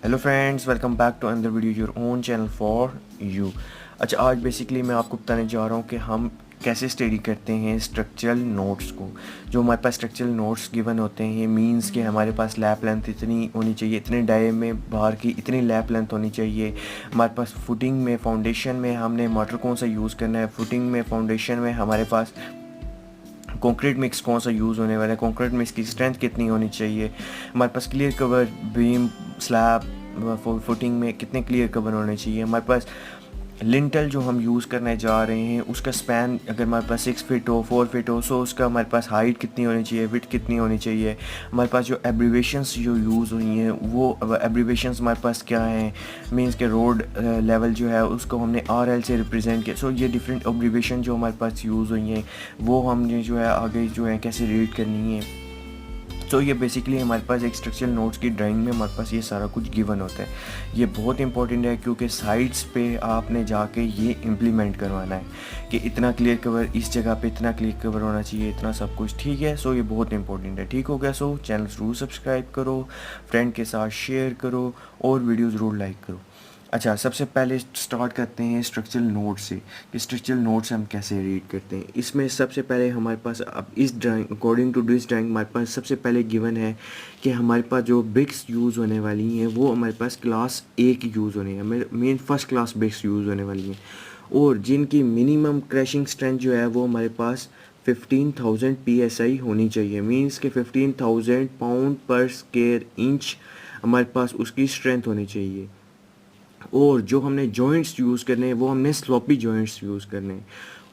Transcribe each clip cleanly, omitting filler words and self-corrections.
Hello friends, welcome back to another video your own channel for you. अच्छा, आज basically मैं आपको बताने जा रहा हूँ कि हम कैसे स्टडी करते हैं स्ट्रक्चरल नोट्स को। जो हमारे पास स्ट्रक्चरल नोट्स गिवन होते हैं, ये मींस कि हमारे पास लैप लेंथ इतनी होनी चाहिए, इतने डाय में बाहर की इतनी लैप लेंथ होनी चाहिए। हमारे पास फुटिंग में, फाउंडेशन में हमने मोटर कौन सा यूज़ करना है, फुटिंग में, फाउंडेशन में हमारे पास कंक्रीट मिक्स कौन सा यूज़ होने वाला है, कंक्रीट मिक्स की स्ट्रेंथ कितनी होनी चाहिए, हमारे पास clear cover beam slab footing में कितने क्लियर कवर होने चाहिए, हमारे पास लिंटल जो हम यूज़ करने जा रहे हैं उसका स्पैन अगर हमारे पास 6 फीट हो, 4 फीट हो, सो उसका हमारे पास हाइट कितनी होनी चाहिए, विड्थ कितनी होनी चाहिए, हमारे पास जो एब्रीवेशंस जो यूज़ हुई हैं वो एब्रीवेशंस हमारे पास क्या हैं, मींस के रोड लेवल जो है उसको हमने RL से रिप्रेजेंट किया। सो ये डिफरेंट एब्रीवेशन जो हमारे पास यूज़ हुई हैं वो हमने जो है आगे जो है कैसे रीड करनी है। तो ये बेसिकली हमारे पास एक स्ट्रक्चरल नोट्स की ड्राइंग में हमारे पास ये सारा कुछ गिवन होता है। ये बहुत इंपॉर्टेंट है क्योंकि साइड्स पे आपने जाके ये इम्प्लीमेंट करवाना है कि इतना क्लियर कवर इस जगह पे इतना क्लियर कवर होना चाहिए, इतना सब कुछ, ठीक है। सो ये बहुत इंपॉर्टेंट है, ठीक हो गया। सो चैनल ज़रूर सब्सक्राइब करो, फ्रेंड के साथ शेयर करो और वीडियो ज़रूर लाइक करो। अच्छा, सबसे पहले स्टार्ट करते हैं स्ट्रक्चरल नोट से कि स्ट्रक्चरल नोट्स हम कैसे रीड करते हैं। इसमें सबसे पहले हमारे पास अब इस drawing according to this drawing हमारे पास सबसे पहले गिवन है कि हमारे पास जो ब्रिक्स यूज़ होने वाली हैं वो हमारे पास क्लास ए की यूज़ होनी है, main first class BRICS use होने वाली हैं और जिनकी मिनिमम क्रैशिंग स्ट्रेंथ जो है वो हमारे पास 15,000 PSI होनी चाहिए। मींस के 15,000 पाउंड पर स्क्वायर इंच हमारे पास उसकी स्ट्रेंथ होनी चाहिए। और जो हमने जॉइंट्स यूज़ करने हैं वो हमने स्लॉपी जॉइंट्स यूज़ करने हैं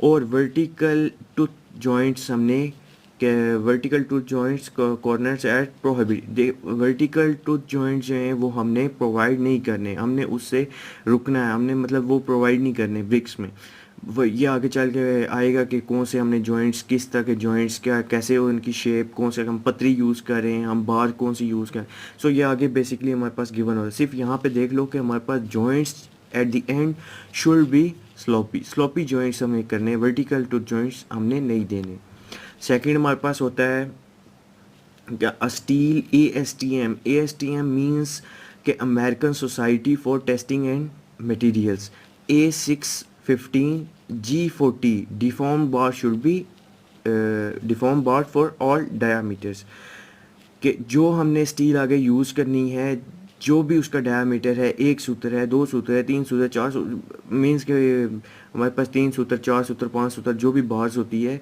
और वर्टिकल टूथ जॉइंट्स हमने vertical tooth joints corners at prohibit. Vertical tooth joints जो हैं वो हमने प्रोवाइड नहीं करने, हमने उससे रुकना है, हमने मतलब वो प्रोवाइड नहीं करने ब्रिक्स में। वो ये आगे चल के आएगा कि कौन से हमने जॉइंट्स, किस तरह के जॉइंट्स, क्या कैसे उनकी शेप, कौन से हम पतरी यूज़ कर रहे हैं, हम बार कौन सी यूज़ करें। सो ये आगे बेसिकली हमारे पास गिवन होता है। सिर्फ यहाँ पे देख लो कि हमारे पास joints at the end should be sloppy joints हमें करने, वर्टिकल टू जॉइंट्स हमने नहीं देने। सेकंड हमारे पास होता है क्या, स्टील ASTM मीन्स के American society for testing and materials. A615 G40 deform bar should be deform bar for all diameters. कि जो हमने स्टील आगे यूज़ करनी है, जो भी उसका डायामीटर है, 1 सूत्र है, 2 सूत्र है, 3 सूत्र, 4 सूत्र, मीन्स के हमारे पास 3 सूत्र, 4 सूत्र, 5 सूत्र जो भी बार्स होती है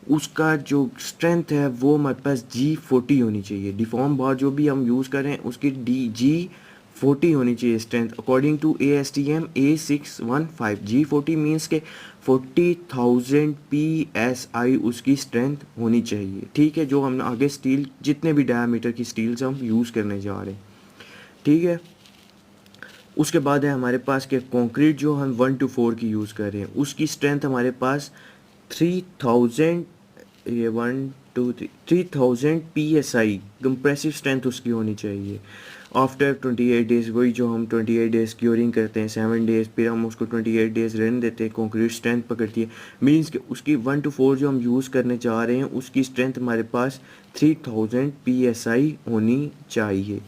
उसका जो स्ट्रेंथ है वो हमारे पास G40 होनी चाहिए। डिफॉर्म बार जो भी हम यूज़ करें उसकी G40 होनी चाहिए strength according to ASTM A615। G40 means के 40,000 PSI उसकी स्ट्रेंथ होनी चाहिए, ठीक है। जो हम आगे स्टील जितने भी डायमीटर की स्टील्स हम यूज़ करने जा रहे हैं, ठीक है। उसके बाद है हमारे पास के कंक्रीट जो हम 1 to 4 की यूज़ कर रहे हैं उसकी स्ट्रेंथ हमारे पास 3000, ये 1 2 3 3000 PSI कंप्रेसिव स्ट्रेंथ उसकी होनी चाहिए। आफ्टर 28 डेज़, वही जो हम 28 डेज़ क्योरिंग करते हैं, 7 डेज़, फिर हम उसको 28 डेज़ रहने देते हैं, कंक्रीट स्ट्रेंथ पकड़ती है। मीन्स कि उसकी 1 to 4 जो हम यूज़ करने जा रहे हैं उसकी स्ट्रेंथ हमारे पास 3000 PSI होनी चाहिए।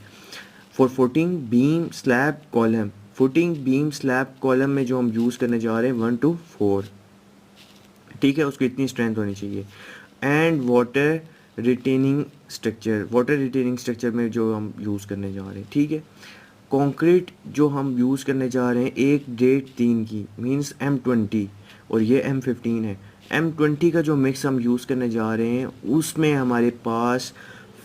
For footing beam slab column, footing beam slab column में जो हम यूज़ करने जा रहे हैं 1 to 4, ठीक है, उसकी इतनी स्ट्रेंथ होनी चाहिए। And water retaining structure, water retaining structure में जो हम यूज़ करने जा रहे हैं, ठीक है। कंक्रीट जो हम यूज़ करने जा रहे हैं 1.3 की मींस M20 और ये M15 है। M20 का जो मिक्स हम यूज़ करने जा रहे हैं उसमें हमारे पास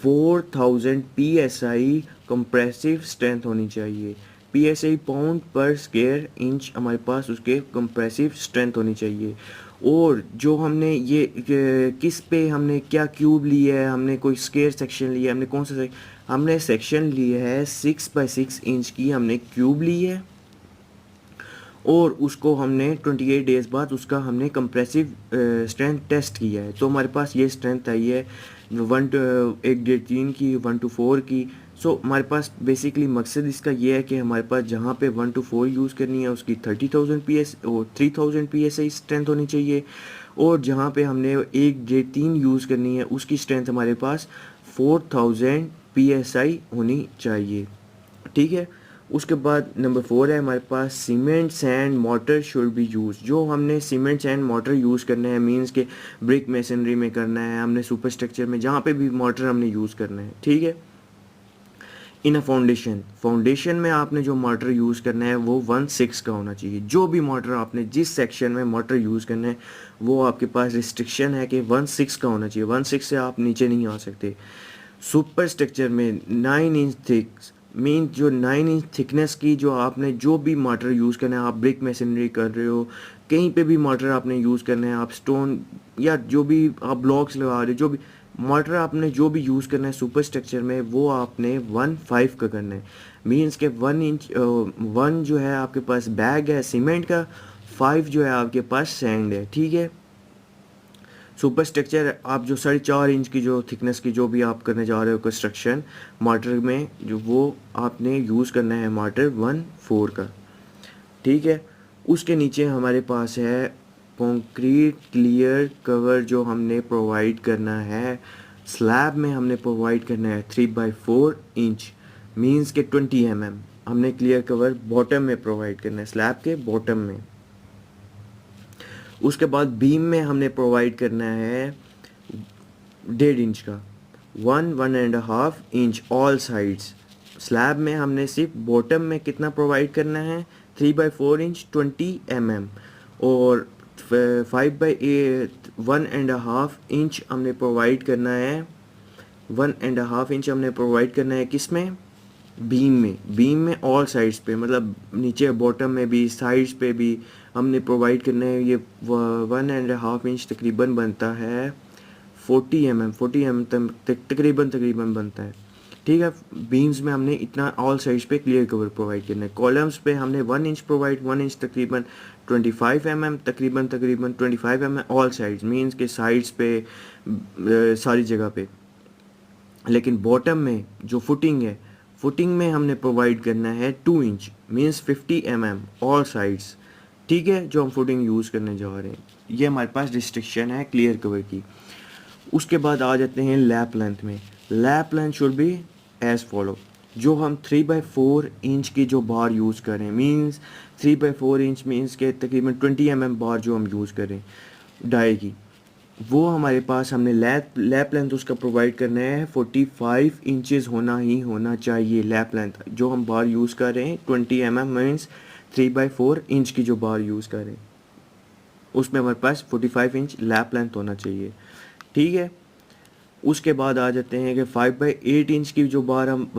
4000 PSI कंप्रेसिव स्ट्रेंथ होनी चाहिए। PSI पाउंड पर स्क्वायर इंच हमारे पास उसके कंप्रेसिव स्ट्रेंथ होनी चाहिए। और जो हमने ये किस पे हमने क्या क्यूब लिया है, हमने कोई स्क्वायर सेक्शन लिया है, हमने कौन सा हमने सेक्शन लिया है 6x6 इंच की हमने क्यूब ली है और उसको हमने 28 डेज़ बाद उसका हमने कंप्रेसिव स्ट्रेंथ टेस्ट किया है। तो हमारे पास ये स्ट्रेंथ आई है 1.3 की, 1 to 4 की। सो हमारे पास बेसिकली मकसद इसका ये है कि हमारे पास जहाँ पे 1 to 4 यूज़ करनी है उसकी 30,000 PS और 3000 PSI स्ट्रेंथ होनी चाहिए और जहाँ पे हमने 1.3 यूज़ करनी है उसकी स्ट्रेंथ हमारे पास 4000 PSI होनी चाहिए, ठीक है। उसके बाद नंबर 4 है हमारे पास cement sand mortar should be use. जो हमने सीमेंट सैंड मोटर यूज़ करना है मींस के ब्रिक मेसनरी में करना है, हमने सुपर स्ट्रक्चर में जहाँ पे भी मोटर हमने यूज़ करना है, ठीक है। इन अ फाउंडेशन में आपने जो मोटर यूज़ करना है वो 1/6 का होना चाहिए। जो भी मोटर आपने जिस सेक्शन में मोटर यूज़ करना है वो आपके पास रिस्ट्रिक्शन है कि 1/6 का होना चाहिए, 1/6 से आप नीचे नहीं आ सकते। सुपर स्ट्रक्चर में 9 इंच थिक मीन जो 9 इंच थिकनेस की जो आपने जो भी मोटर यूज़ करना है, आप ब्रिक मशीनरी कर रहे हो, कहीं पे भी मोटर आपने यूज़ करना है, आप स्टोन या जो भी आप ब्लॉक्स लगा रहे हो, जो भी मोटर आपने जो भी यूज़ करना है सुपर स्ट्रक्चर में वो आपने 1/5 का करना है। मीन्स के 1 जो है आपके पास बैग है सीमेंट का, 5 जो है आपके पास सैंड है, ठीक है। सुपर स्ट्रक्चर आप जो 4.5 इंच की जो थिकनेस की जो भी आप करने जा रहे हो कंस्ट्रक्शन मोटर में, जो वो आपने यूज़ करना है मोटर 1/4 का, ठीक है। उसके नीचे हमारे पास है कंक्रीट क्लियर कवर जो हमने प्रोवाइड करना है। स्लैब में हमने प्रोवाइड करना है 3/4 इंच मीन्स के 20 mm हमने क्लियर कवर बॉटम में प्रोवाइड करना है, स्लैब के बॉटम में। उसके बाद बीम में हमने प्रोवाइड करना है 1.5 इंच का, 1.5 इंच ऑल साइड्स। स्लैब में हमने सिर्फ बॉटम में कितना प्रोवाइड करना है 3/4 इंच 20 mm, और 1.5 इंच हमने प्रोवाइड करना है, 1.5 इंच हमने प्रोवाइड करना है किस में, बीम में ऑल साइड्स पे, मतलब नीचे बॉटम में भी साइड्स पे भी हमने प्रोवाइड करना है। ये 1.5 इंच तकरीबन बनता है 40 mm तकरीबन बनता है, ठीक है। बीम्स में हमने इतना ऑल साइड्स पे क्लियर कवर प्रोवाइड करना है। कॉलम्स पे हमने 1 इंच प्रोवाइड, 1 इंच तकरीबन 25 mm तकरीबन 25 mm ऑल साइड्स मीन्स के साइड्स पे सारी जगह पे। लेकिन बॉटम में जो फुटिंग है, फुटिंग में हमने प्रोवाइड करना है 2 inch means 50 mm all sides, ठीक है, जो हम फुटिंग यूज़ करने जा रहे हैं। ये हमारे पास रिस्ट्रिक्शन है क्लियर कवर की। उसके बाद आ जाते हैं लैप लेंथ में। Lap length should be as follow. जो हम 3/4 इंच की जो बार यूज़ करें मीन्स 3/4 इंच मीन्स के तकरीबन 20 mm बार जो हम यूज़ करें डाई की, वो हमारे पास हमने लैप लेंथ उसका प्रोवाइड करना है 45 इंचेस होना ही होना चाहिए। लैप लेंथ जो हम बार यूज़ कर रहे हैं 20 mm मीन्स 3/4 इंच की जो बार यूज़ कर रहे हैं उसमें हमारे पास 45 इंच लैप लेंथ होना चाहिए, ठीक है। उसके बाद आ जाते हैं कि 5/8 इंच की जो बार हम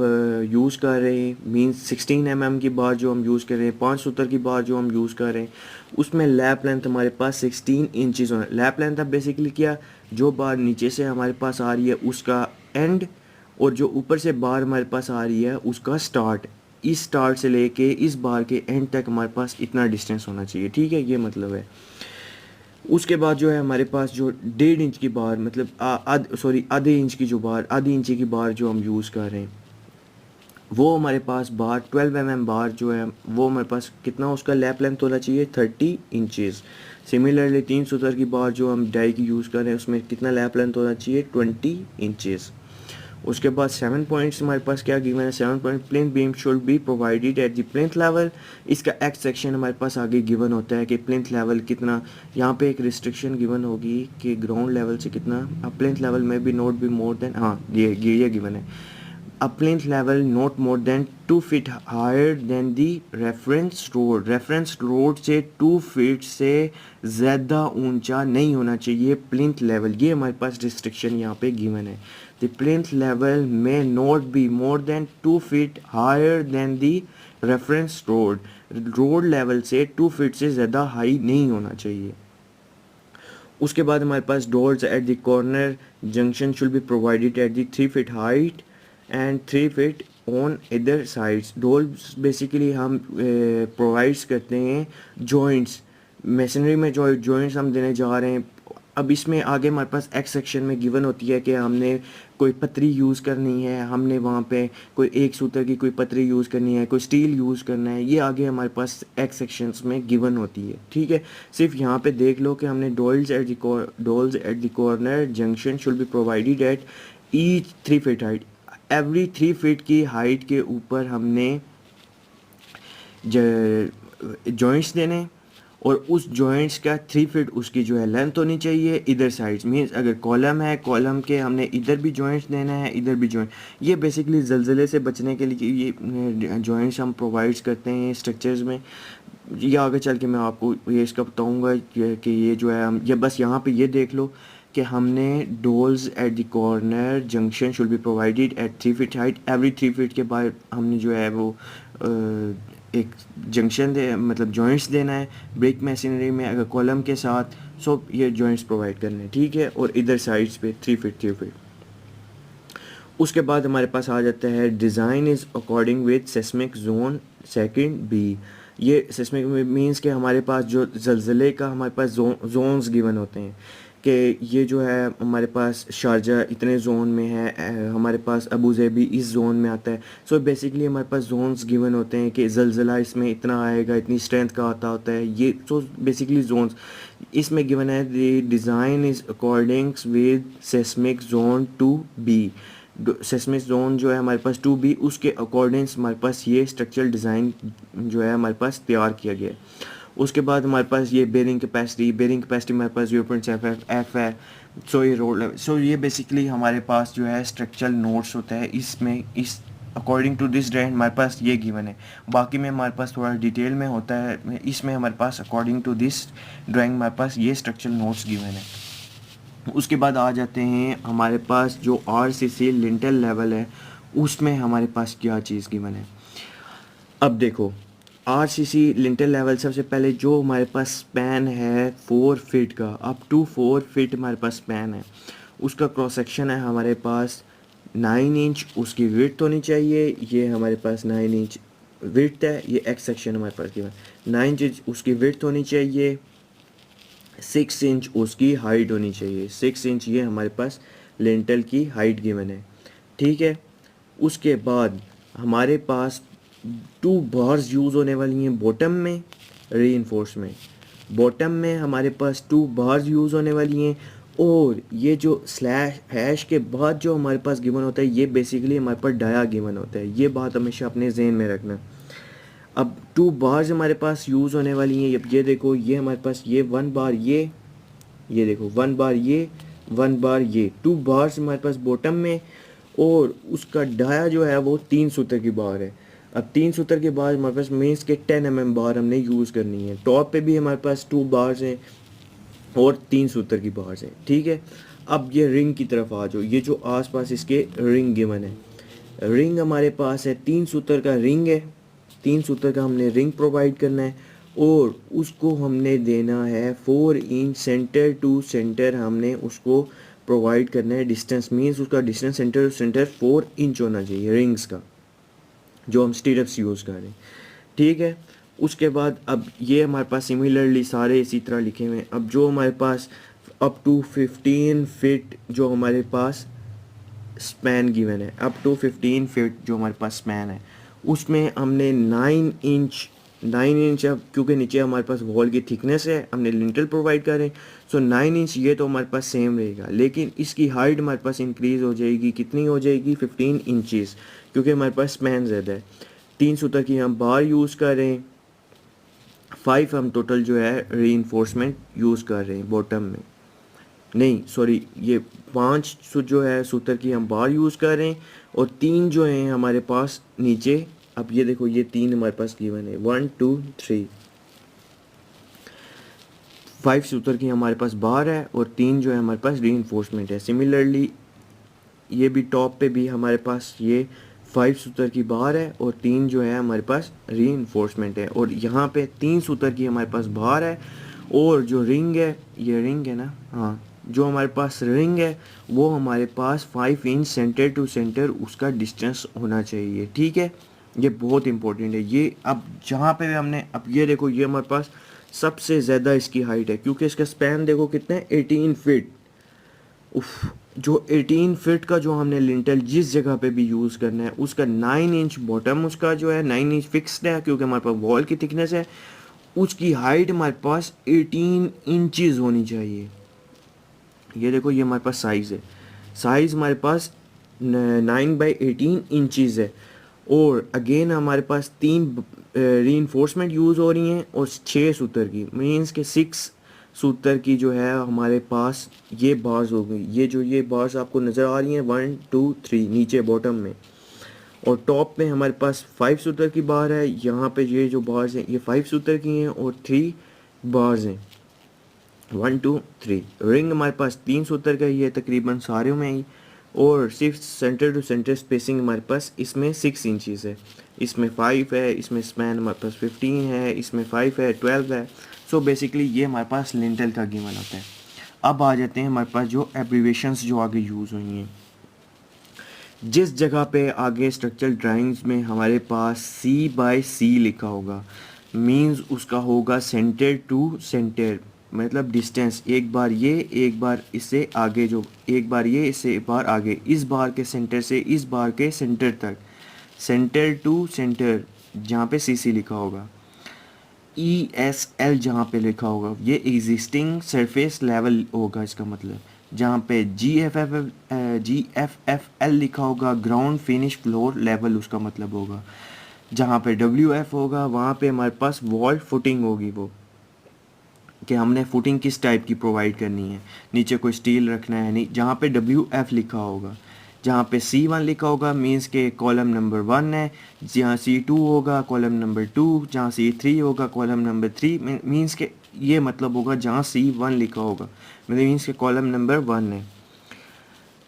यूज़ कर रहे हैं मीन्स 16 mm की बार जो हम यूज़ कर रहे हैं, 5 सूत्र की बार जो हम यूज़ कर रहे हैं उसमें लैप लेंथ हमारे पास 16 इंचज़ होना। लैप लेंथ अब बेसिकली क्या, जो बार नीचे से हमारे पास आ रही है उसका एंड, और जो ऊपर से बार हमारे पास आ रही है उसका स्टार्ट। इस स्टार्ट से लेके इस बार के एंड तक हमारे पास इतना डिस्टेंस होना चाहिए, ठीक है, ये मतलब है। उसके बाद जो है हमारे पास जो 1.5 इंच की बार मतलब आधे इंच की जो बार, आधी इंची की बार जो हम यूज़ कर रहे हैं वो हमारे पास बार 12 mm बार जो है वो हमारे पास कितना उसका लैप लेंथ होना चाहिए 30 इंचेस। सिमिलरली 3 सूत्र की बार जो हम डाई की यूज़ कर रहे हैं उसमें कितना लैप लेंथ होना चाहिए 20 इंचेस। उसके बाद 7 पॉइंट्स हमारे पास क्या गिवन है, 7 point plinth beam should be provided at the plinth level. इसका एक्स सेक्शन हमारे पास आगे गिवन होता है कि प्लिंथ लेवल कितना, यहाँ पे एक रिस्ट्रिक्शन गिवन होगी कि ग्राउंड लेवल से कितना, अब प्लिंथ लेवल में भी नोट बी मोर देन, हाँ ये गिवन है, a plinth level not more than 2 feet higher than the reference road। Reference road से 2 फीट से ज़्यादा ऊंचा नहीं होना चाहिए प्लिंथ लेवल। ये हमारे पास रिस्ट्रिक्शन यहाँ पे गिवन है। The plinth level may not be more than 2 feet higher than the reference road. Road level से 2 फीट से ज़्यादा हाई नहीं होना चाहिए। उसके बाद हमारे पास doors at the corner junction should be provided at the 3 feet height and 3 feet on इधर साइड्स। डोर्स बेसिकली हम प्रोवाइड्स करते हैं जॉइंट्स, मशीनरी में जो जॉइंट्स हम देने जा रहे हैं। अब इसमें आगे हमारे पास एक्स सेक्शन में गिवन होती है कि हमने कोई पतरी यूज़ करनी है, हमने वहाँ पे कोई एक सूत्र की कोई पतरी यूज़ करनी है, कोई स्टील यूज़ करना है, ये आगे हमारे पास एक्स सेक्शंस में गिवन होती है, ठीक है। सिर्फ यहाँ पे देख लो कि हमने doles eight the corner junction should be provided at each 3 feet height. Every 3 feet की हाइट के ऊपर हमने जॉइंट्स देने, और उस जॉइंट्स का 3 फीट उसकी जो है लेंथ होनी चाहिए इधर साइड्स। मीन्स अगर कॉलम है, कॉलम के हमने इधर भी जॉइंट्स देना है, इधर भी जॉइंट। ये बेसिकली ज़लज़ले से बचने के लिए ये जॉइंट्स हम प्रोवाइड्स करते हैं स्ट्रक्चर्स में। ये आगे चल के मैं आपको ये इसका बताऊँगा कि ये जो है हम ये बस यहाँ पे ये देख लो कि हमने doles eight the corner junction should be provided eight 3 feet height. Every 3 feet के बाद हमने जो है वो एक जंक्शन दे मतलब जॉइंट्स देना है ब्रिक मशीनरी में अगर कॉलम के साथ। सो ये जॉइंट्स प्रोवाइड करने हैं, ठीक है। और इधर साइड्स पे 3 फीट। उसके बाद हमारे पास आ जाता है design is according with seismic zone second B. ये सेस्मिक मींस कि हमारे पास जो ज़लज़ले का हमारे पास जोन्स गिवन होते हैं कि ये जो है हमारे पास शारजा इतने जोन में है, हमारे पास अबू ज़ेबी इस जोन में आता है। सो बेसिकली हमारे पास जोन्स गिवन होते हैं कि ज़लज़ला इसमें इतना आएगा, इतनी स्ट्रेंथ का आता होता है ये। तो बेसिकली जोन्स इसमें गिवन है the design is according with seismic zone 2B। Seismic zone जो है हमारे पास 2B उसके अकॉर्डिंग्स हमारे पास ये स्ट्रक्चरल डिज़ाइन जो है हमारे पास तैयार किया गया है। उसके बाद हमारे पास ये बेरिंग कैपेसिटी हमारे पास 0.7 एफ है। सो ये रोड लेवल, सो ये बेसिकली हमारे पास जो है स्ट्रक्चरल नोट्स होता है। इसमें इस अकॉर्डिंग टू दिस ड्राइंग हमारे पास ये गिवन है। बाकी में हमारे पास थोड़ा डिटेल में होता है, इसमें हमारे पास अकॉर्डिंग टू दिस ड्राइंग हमारे पास ये स्ट्रक्चरल नोट्स गिवन है। उसके बाद आ जाते हैं हमारे पास जो RCC लिंटल लेवल है उसमें हमारे पास क्या चीज़ गिवन है। अब देखो RCC लिंटल लेवल सबसे पहले जो हमारे पास स्पैन है 4 फीट का, अप टू 4 फीट हमारे पास स्पैन है। उसका क्रॉस सेक्शन है हमारे पास 9 इंच उसकी विड्थ होनी चाहिए। ये हमारे पास 9 इंच विड्थ है, ये एक्स सेक्शन हमारे पास गिवन 9 इंच उसकी विड्थ होनी चाहिए, 6 इंच उसकी हाइट होनी चाहिए। 6 इंच ये हमारे पास लिंटल की हाइट गिवन है, ठीक है। उसके बाद हमारे पास 2 बार्स यूज़ होने वाली हैं बॉटम में रीइंफोर्समेंट। बॉटम में हमारे पास 2 बार्स यूज़ होने वाली हैं, और ये जो स्लैश हैश के बाद जो हमारे पास गिवन होता है ये बेसिकली हमारे पास डाया गिवन होता है। ये बात हमेशा अपने जहन में रखना। अब 2 बार्स हमारे पास यूज़ होने वाली हैं। अब ये देखो ये हमारे पास ये 1 बार ये देखो 1 बार ये 1 बार ये 2 बार्स हमारे पास बॉटम में, और उसका डाया जो है वो 3 सूत्र की बार है। अब 3 सूत्र के बाद हमारे पास मीन्स के 10 mm बार हमने यूज़ करनी है। टॉप पे भी हमारे पास 2 बार्स हैं और 3 सूत्र की बार्स हैं, ठीक है। अब ये रिंग की तरफ आ जाओ। ये जो आसपास इसके रिंग गिवन है, रिंग हमारे पास है 3 सूत्र का रिंग है। 3 सूत्र का हमने रिंग प्रोवाइड करना है, और उसको हमने देना है 4 इंच सेंटर टू सेंटर हमने उसको प्रोवाइड करना है। डिस्टेंस मीन्स उसका distance centre to centre 4 inch होना चाहिए रिंग्स का, जो हम स्टीरप्स यूज़ कर रहे हैं, ठीक है। उसके बाद अब ये हमारे पास सिमिलरली सारे इसी तरह लिखे हुए हैं। अब जो हमारे पास अप टू 15 फीट जो हमारे पास स्पैन गिवन है, अप टू 15 फीट जो हमारे पास स्पैन है, उसमें हमने 9 इंच अब क्योंकि नीचे हमारे पास वॉल की थिकनेस है, हमने लिंटल प्रोवाइड कर रहे हैं। सो 9 इंच ये तो हमारे पास सेम रहेगा, लेकिन इसकी हाइट हमारे पास इंक्रीज़ हो जाएगी। कितनी हो जाएगी? 15 इंचज़, क्योंकि हमारे पास स्पैन ज़्यादा है। 3 सूत्र की हम बार यूज़ कर रहे हैं, 5 हम टोटल जो है रीइंफोर्समेंट यूज़ कर रहे हैं बॉटम में। नहीं सॉरी, ये 5 जो है सूत्र की हम बार यूज़ कर रहे हैं, और 3 जो हैं हमारे पास नीचे। अब ये देखो ये 3 हमारे पास गिवन है, 1 2 3। 5 सूत्र की हमारे पास बार है, और 3 जो है हमारे पास रीइंफोर्समेंट है। सिमिलरली ये भी टॉप पे भी हमारे पास ये 5 सूत्र की बार है, और 3 जो है हमारे पास रीइंफोर्समेंट है। और यहाँ पे 3 सूत्र की हमारे पास बार है, और जो रिंग है, ये रिंग है ना, हाँ, जो हमारे पास रिंग है वो हमारे पास 5 इंच सेंटर टू सेंटर उसका डिस्टेंस होना चाहिए, ठीक है। ये बहुत इंपॉर्टेंट है ये। अब जहाँ पे हमने, अब ये देखो ये हमारे पास सबसे ज़्यादा इसकी हाइट है, क्योंकि इसका स्पैन देखो कितना है, 18 फीट। उफ, जो 18 फीट का जो हमने लिंटल जिस जगह पे भी यूज़ करना है, उसका 9 इंच बॉटम उसका जो है 9 इंच फिक्स्ड है, क्योंकि हमारे पास वॉल की थिकनेस है। उसकी हाइट हमारे पास 18 इंचज़ होनी चाहिए। ये देखो ये हमारे पास साइज़ है, साइज़ हमारे पास 9 बाई 18 इंचज़ है। और अगेन हमारे पास 3 रीइंफोर्समेंट यूज़ हो रही हैं और 6 सूत्र की, मीन्स के 6 सूत्र की जो है हमारे पास ये बार्स हो गई। ये बार्स आपको नज़र आ रही हैं 1 2 3 नीचे बॉटम में, और टॉप में हमारे पास 5 सूत्र की बार है। यहाँ पे ये जो बार्स हैं ये 5 सूत्र की हैं और 3 बार्स हैं 1 2 3। रिंग हमारे पास 3 सूत्र का ही है तकरीबन सारे में ही, और सिर्फ सेंटर टू सेंटर स्पेसिंग हमारे पास इसमें 6 इंचज़ है, इसमें 5 है, इसमें स्पैन हमारे पास 15 है, इसमें 5 है, 12 है। सो बेसिकली ये हमारे पास लिंटल का गिवन होता है। अब आ जाते हैं हमारे पास जो एब्रीवेशंस जो आगे यूज़ हुई हैं। जिस जगह पे आगे स्ट्रक्चरल ड्राइंग्स में हमारे पास C/C लिखा होगा, मींस उसका होगा सेंटर टू सेंटर, मतलब डिस्टेंस एक बार ये एक बार इससे आगे, जो एक बार ये इससे एक बार आगे, इस बार के सेंटर से इस बार के सेंटर तक, सेंटर टू सेंटर जहाँ पे CC लिखा होगा। ESL जहाँ पे लिखा होगा ये एग्जिस्टिंग सरफेस लेवल होगा, इसका मतलब जहाँ पे GFFL लिखा होगा ग्राउंड फिनिश फ्लोर लेवल उसका मतलब होगा। जहाँ पे WF होगा वहाँ पे हमारे पास वॉल फुटिंग होगी, वो कि हमने फुटिंग किस टाइप की प्रोवाइड करनी है, नीचे कोई स्टील रखना है नहीं। जहाँ पे WF लिखा होगा, जहाँ पे C1 लिखा होगा मीन्स के कॉलम नंबर 1 है, जहाँ C2 होगा कॉलम नंबर 2, जहाँ C3 होगा कॉलम नंबर 3, मीन्स के ये मतलब होगा जहाँ C1 लिखा होगा मतलब मीन्स के कॉलम नंबर 1 है।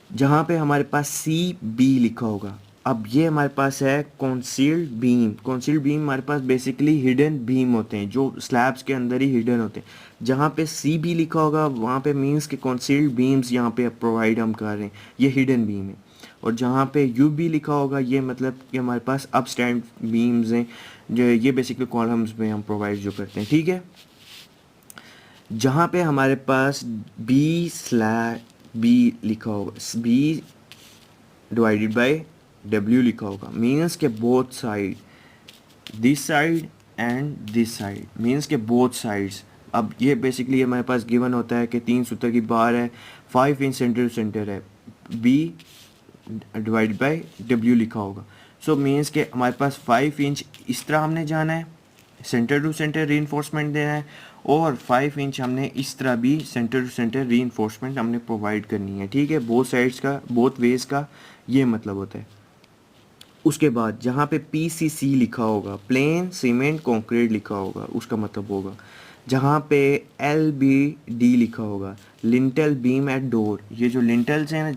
जहाँ पे हमारे पास CB लिखा होगा, अब ये हमारे पास है कॉन्सील्ड बीम। कॉन्सील्ड बीम हमारे पास बेसिकली हिडन बीम होते हैं जो स्लैब्स के अंदर ही हिडन होते हैं। जहाँ पे CB लिखा होगा वहाँ पे मीन्स के कॉन्सील्ड बीम्स यहाँ पे प्रोवाइड हम कर रहे हैं, ये हिडन बीम है। और जहाँ पे UB लिखा होगा ये मतलब कि हमारे पास अप स्टैंड बीम्स हैं, जो ये बेसिकली कॉलम्स में हम प्रोवाइड जो करते हैं, ठीक है। जहाँ पे हमारे पास B/B लिखा होगा, B डिवाइडेड बाय W लिखा होगा, मीन्स के both side, this side and this side, means के बोथ साइड्स। अब ये बेसिकली हमारे पास गिवन होता है कि 3 सूत्र की बार है, 5 इंच सेंटर टू सेंटर है, B डिवाइड बाय W लिखा होगा। सो मीन्स के हमारे पास 5 इंच इस तरह हमने जाना है, सेंटर टू सेंटर रीइंफोर्समेंट देना है, और 5 इंच हमने इस तरह भी सेंटर टू सेंटर रीइंफोर्समेंट हमने प्रोवाइड करनी है, ठीक है। बोथ साइड्स का, बोथ वेज का ये मतलब होता है। उसके बाद जहाँ पे PCC लिखा होगा, प्लेन सीमेंट कंक्रीट लिखा होगा, उसका मतलब होगा जहाँ पे LBD लिखा होगा, लिंटल बीम एट डोर। ये जो लिंटल्स हैं ना,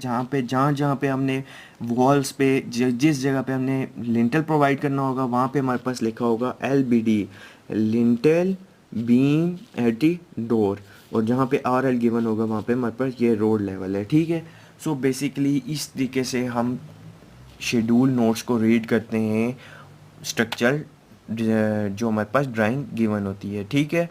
जहाँ जहाँ पे हमने वॉल्स पे जिस जगह पे हमने लिंटल प्रोवाइड करना होगा वहाँ पे हमारे पास लिखा होगा LBD, lintel beam at the door. और जहाँ पे RL गिवन होगा वहाँ पे हमारे पास ये रोड लेवल है, ठीक है। सो बेसिकली इस तरीके से हम शेड्यूल नोट्स को रीड करते हैं, स्ट्रक्चर जो हमारे पास ड्राइंग गिवन होती है, ठीक है।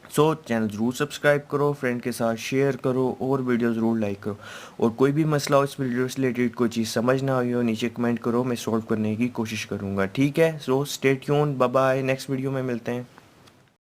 सो चैनल ज़रूर सब्सक्राइब करो, फ्रेंड के साथ शेयर करो और वीडियो ज़रूर लाइक करो। और कोई भी मसला हो इस वीडियो से रिलेटेड, कोई चीज़ समझ ना आई हो, नीचे कमेंट करो, मैं सॉल्व करने की कोशिश करूँगा, ठीक है। So stay tuned, bye bye, next video में मिलते हैं।